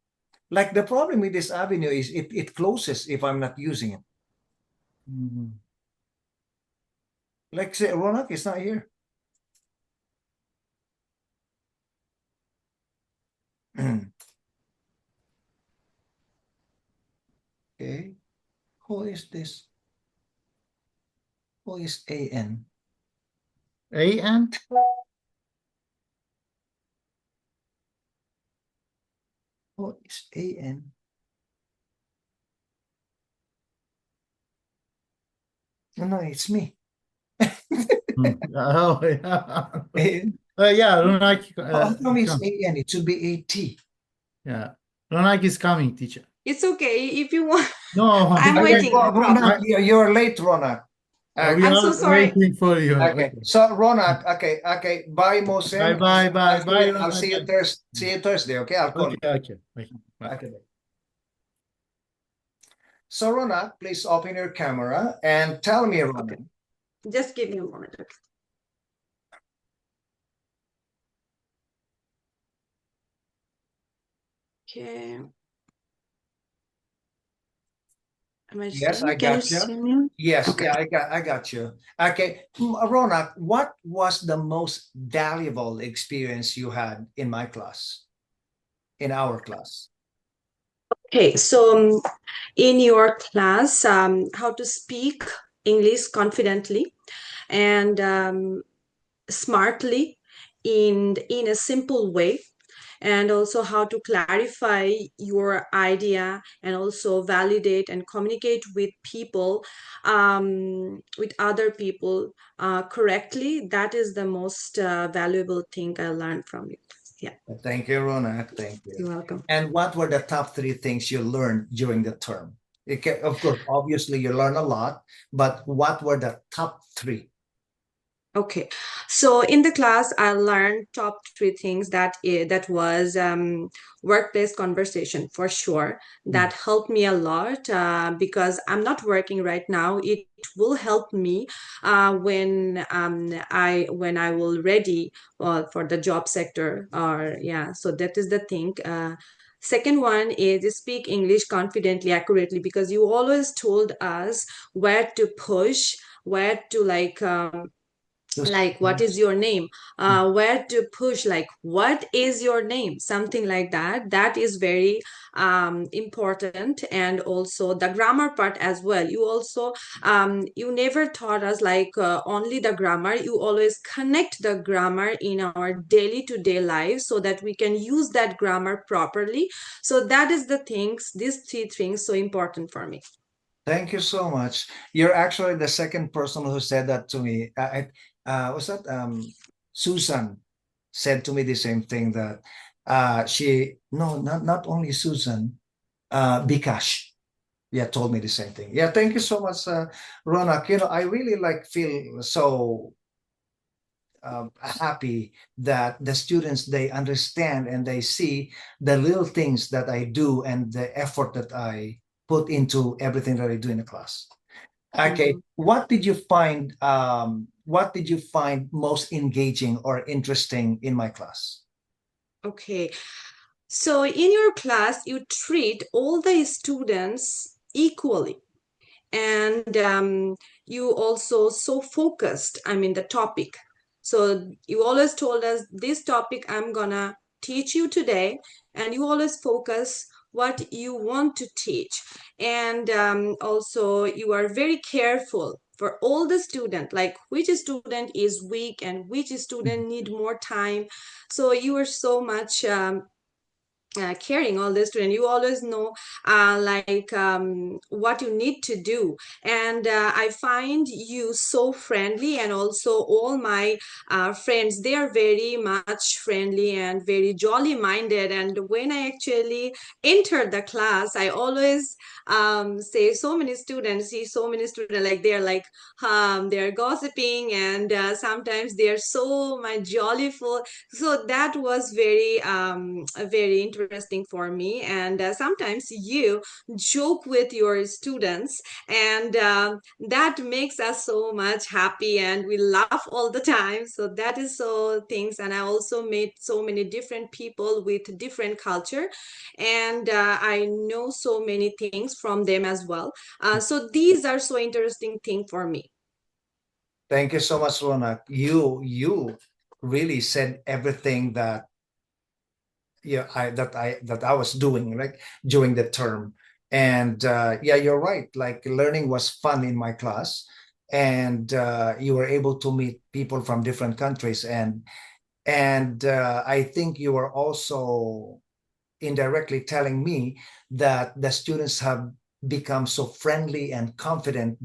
Like the problem with this avenue is it closes if I'm not using it. Mhm. Like say Ronak is not here. Okay. Who is this? Who is AN? AM? Who is AN? No, it's me. Oh, yeah. AN? Yeah, Rounak, How come it's come. AN? It should be AT. Yeah, Rounak is coming, teacher. It's okay if you want. No, I'm Okay, waiting, no problem. Ronak, you're late, Ronak. we I'm are so sorry. waiting for you. Okay. So Ronak, okay. Bye, Mohsen. Bye, bye, bye, I'll see you Rounak. Thursday. See you Thursday. Okay, I'll call you. Okay. Bye. Okay. So Ronak, please open your camera and tell me, Ronak. Just give me a moment. Okay. Am I Yes, seeing? I Can you got you. see me? Yes, Okay. yeah, I got you. Okay, Ronak, what was the most valuable experience you had in my class, in our class? Okay, so in your class, how to speak English confidently and smartly in a simple way, and also how to clarify your idea and also validate and communicate with people, with other people correctly. That is the most valuable thing I learned from you. Yeah, Thank you, Ronak. Thank you. you're welcome. And what were the top 3 things you learned during the term? Of course, obviously you learn a lot, but what were the top 3? Okay, so in the class, I learned top 3 things. That was workplace conversation for sure. That helped me a lot because I'm not working right now. It will help me when I will ready for the job sector. Or yeah, so that is the thing. Second one is speak English confidently, accurately, because you always told us where to push, where to like what is your name, where to push, like what is your name, something like that. That is very important. And also the grammar part as well. You also you never taught us like only the grammar. You always connect the grammar in our daily to day life so that we can use that grammar properly. So that is the things, these 3 things, so important for me. Thank you so much. You're actually the second person who said that to me. What's that? Suzan said to me the same thing, that not only Suzan, Bikash. Yeah, told me the same thing. Yeah, thank you so much, Ronak. I really feel so happy that the students, they understand and they see the little things that I do and the effort that I put into everything that I do in the class. Okay, Mhm. what did you find most engaging or interesting in my class? Okay. So in your class, you treat all the students equally. And you also so focused, I mean, the topic. So you always told us this topic I'm gonna teach you today, and you always focus what you want to teach. And also you are very careful for all the student, like which student is weak and which student need more time. So you are so much caring all this to, and you always know what you need to do. And I find you so friendly, and also all my friends, they are very much friendly and very jolly minded. And when I actually enter the class, I always say so many students, see so many students, like they're gossiping, and sometimes they're so much jollyful. So that was very interesting for me. And sometimes you joke with your students, and that makes us so much happy, and we laugh all the time. So that is so things. And I also met so many different people with different culture, and I know so many things from them as well. So these are so interesting thing for me. Thank you so much, Ronak. You really said everything that I was doing right during the term. And yeah, you're right. Like learning was fun in my class, and you were able to meet people from different countries, and I think you were also indirectly telling me that the students have become so friendly and confident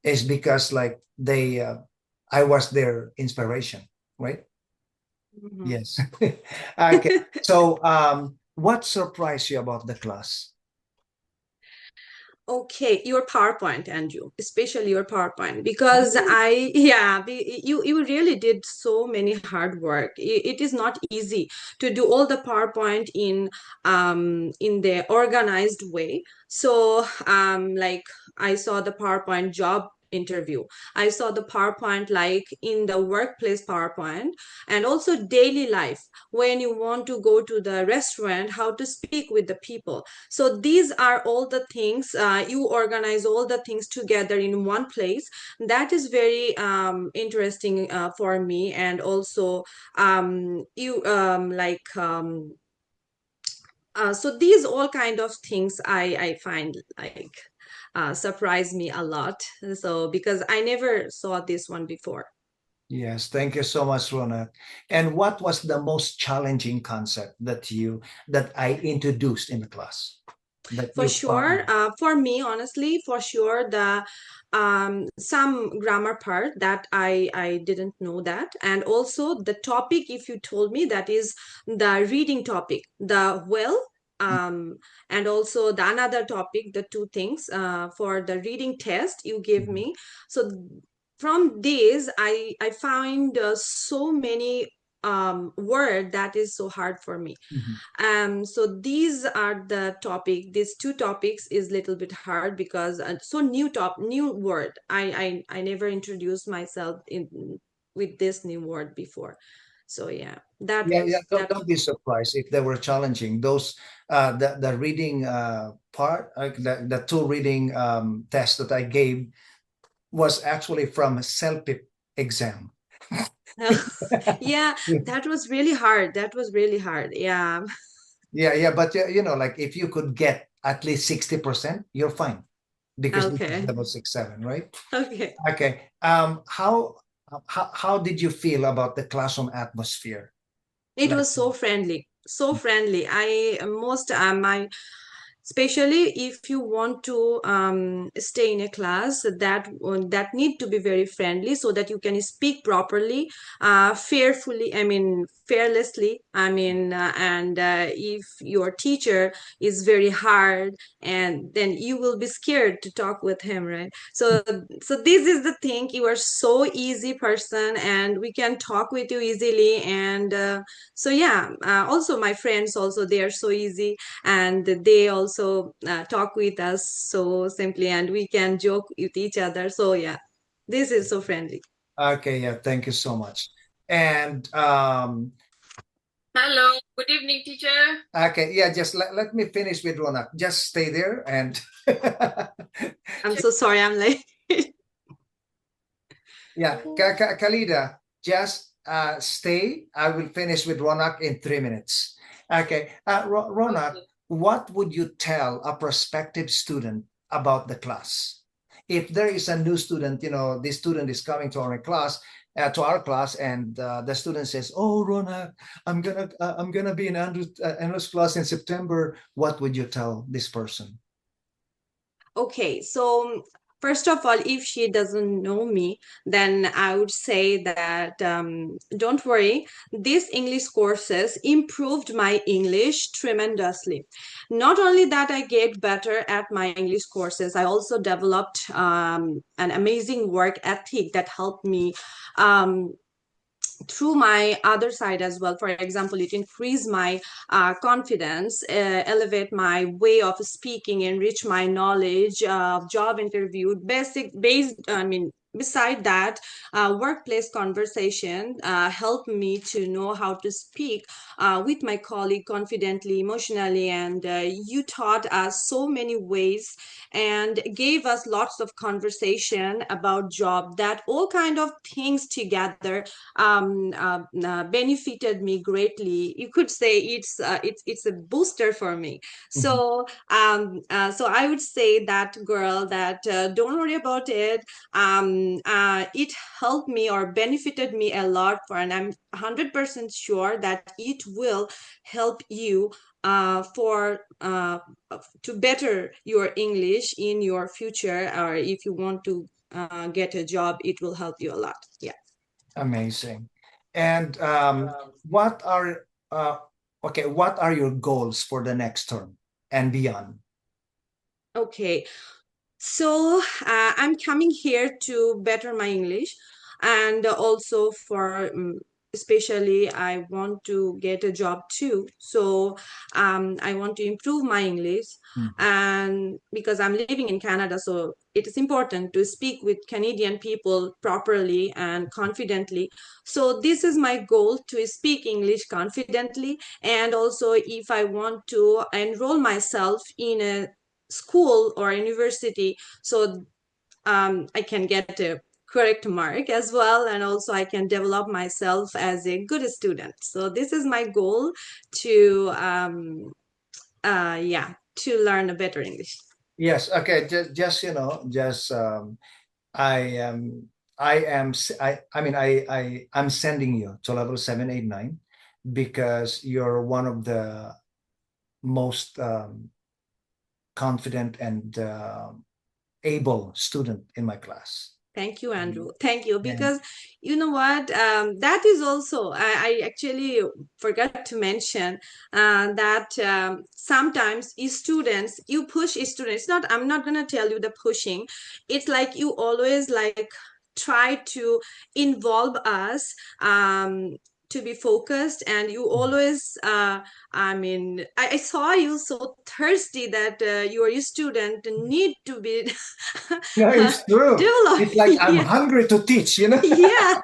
is because I was their inspiration, right? Mhm. Yes. Okay. So, what surprised you about the class? Okay, your PowerPoint, Andrew, especially your PowerPoint, because yeah, you really did so many hard work. It is not easy to do all the PowerPoint in the organized way. So like I saw the PowerPoint job interview. I saw the PowerPoint like in the workplace PowerPoint, and also daily life when you want to go to the restaurant, how to speak with the people. So these are all the things, you organize all the things together in one place. That is very interesting for me. And also you so these all kind of things I find like surprise me a lot. So because I never saw this one before. Yes, thank you so much, Rounak. And what was the most challenging concept that I introduced in the class that For you sure, found? for me, honestly, for sure, the some grammar part that I didn't know that, and also the topic. If you told me that is the reading topic, the well, and also the another topic, the two things for the reading test you gave Mhm. me. So from these, I find so many word that is so hard for me. Mhm. So these are the topic. These two topics is little bit hard because so new word. I never introduced myself in with this new word before. So yeah, that Yeah, yeah. was Don't, that. don't be surprised if they were challenging. Those the reading part, the two reading tests that I gave was actually from a CELPIP exam. Yeah, that was really hard. That was really hard. Yeah. Yeah, yeah, but like if you could get at least 60%, you're fine because this is Okay. level 6, 7, right? Okay. Okay. How did you feel about the classroom atmosphere? It Like, was so friendly, so friendly. I most my especially if you want to stay in a class that need to be very friendly so that you can speak properly, fairfully, I mean fearlessly, I mean and if your teacher is very hard, and then you will be scared to talk with him, right? So this is the thing, you are so easy person and we can talk with you easily. And so yeah, also my friends also, they are so easy, and they also talk with us so simply, and we can joke with each other. So yeah, this is so friendly. Okay, yeah, thank you so much. And Hello, good evening, teacher. okay, yeah, just let me finish with Rounak. Just stay there and I'm so sorry I'm late. yeah, Khalida, just stay. I will finish with Rounak in 3 minutes. Okay, Rounak, Okay. what would you tell a prospective student about the class? If there is a new student, this student is coming to our class, and the student says, "Oh, Rounak, I'm gonna be in Andrew's class in September." What would you tell this person? Okay, so first of all, if she doesn't know me, then I would say that don't worry, these English courses improved my English tremendously. Not only that, I get better at my English courses, I also developed an amazing work ethic that helped me um, through my other side as well. For example, it increased my confidence, elevate my way of speaking, enrich my knowledge of job interview, I mean, beside that, workplace conversation helped me to know how to speak with my colleague confidently, emotionally, and you taught us so many ways and gave us lots of conversation about job, that all kind of things together benefited me greatly. You could say it's a booster for me. So so I would say that girl that don't worry about it. It helped me or benefited me a lot for, and I'm 100% sure that it will help you for to better your English in your future, or if you want to get a job, it will help you a lot. Yeah. Amazing. And what are what are your goals for the next term and beyond? Okay, so I'm coming here to better my English, and also for especially I want to get a job too. So I want to improve my English, and because I'm living in Canada, so it is important to speak with Canadian people properly and confidently. So this is my goal, to speak English confidently, and also if I want to enroll myself in a school or university, so I can get a correct mark as well, and also I can develop myself as a good student. So this is my goal, to yeah, to learn a better English. Yes, okay, just I am I mean I'm sending you to level 789 because you're one of the most confident and able student in my class. Thank you, Andrew. Thank you. And Because you know what? That is also, I actually forgot to mention that sometimes students, you push students. Not, I'm not going to tell you the pushing. It's like you always like try to involve us to be focused, and you always I mean, I saw you so thirsty that your student need to be no, it's true. developed. It's like I'm Yeah. hungry to teach, Yeah.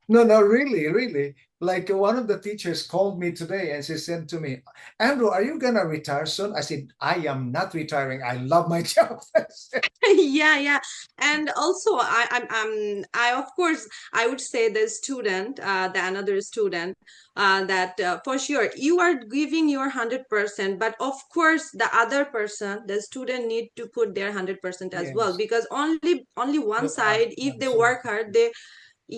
No, really, really. Like one of the teachers called me today and she said to me, "Andrew, are you gonna retire soon?" I said, "I am not retiring. I love my job." Yeah. And also I of course I would say the student, the another student, that for sure you are giving your 100%, but of course the other person, the student, need to put their 100% as well, Yes. because only one side, if they work hard, they,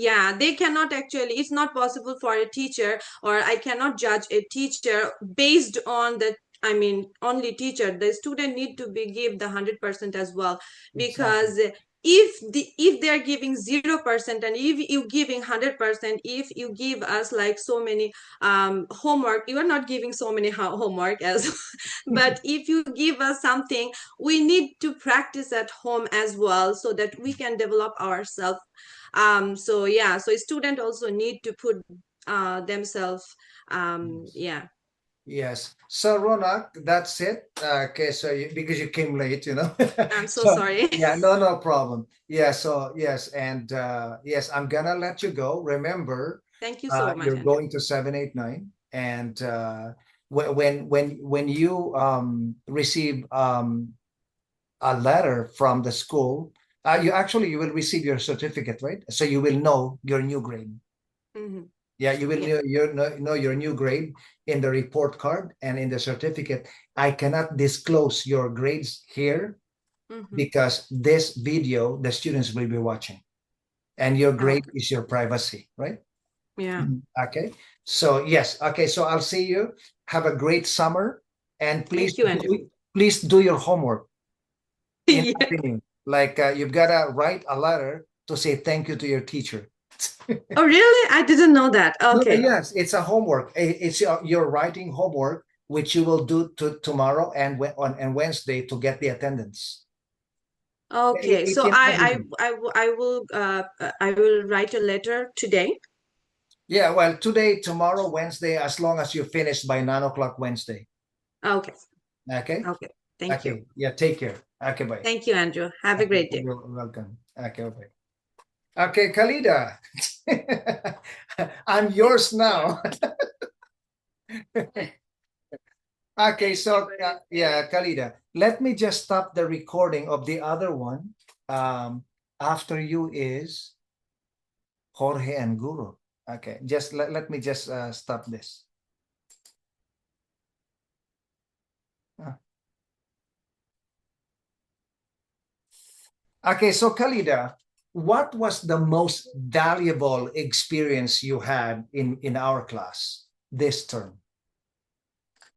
yeah, they cannot actually, it's not possible for a teacher, or I cannot judge a teacher based on the I mean, only teacher. The student need to be give the 100% as well, because if they are giving 0% and if you giving 100%, if you give us like so many homework, you are not giving so many homework as, but if you give us something, we need to practice at home as well so that we can develop ourselves. So yeah, so student also need to put themselves yeah. Yes. So Ronak, that's it. Okay, so because you came late, you know. I'm so So sorry. yeah, no problem. Yeah, so yes, and yes, I'm gonna let you go. Remember, Thank you so much, you're Andrew. going to 789, and when you receive a letter from the school, you will receive your certificate, right? So you will know your new grade. Mhm. Yeah, you will Yeah. know your new grade in the report card and in the certificate. I cannot disclose your grades here Mhm. because this video, the students will be watching, and your grade Okay. is your privacy, right? Yeah. Okay. So yes. Okay. So I'll see you. Have a great summer, and Thank you, Andrew. please do your homework. In my Yeah. opinion, like you've got to write a letter to say thank you to your teacher. Oh, really? I didn't know that. No, Okay. yes, it's a homework. It's your writing homework, which you will do tomorrow and on Wednesday to get the attendance. Okay. It's So in everything. I will write a letter today. Yeah, well, today, tomorrow, Wednesday, as long as you finish by 9 o'clock Wednesday. Okay. Okay. Okay. Thank you. Okay. Yeah. Take care. Okay. Bye. Thank you, Andrew. Have a Okay. great day. You're welcome. Okay. Bye. Okay, Khalida. I'm yours now. Okay, so yeah, Khalida, let me just stop the recording of the other one. After you is Jorge and Guru. Okay, just let me just stop this. Ah. Okay, so Khalida, what was the most valuable experience you had in our class this term?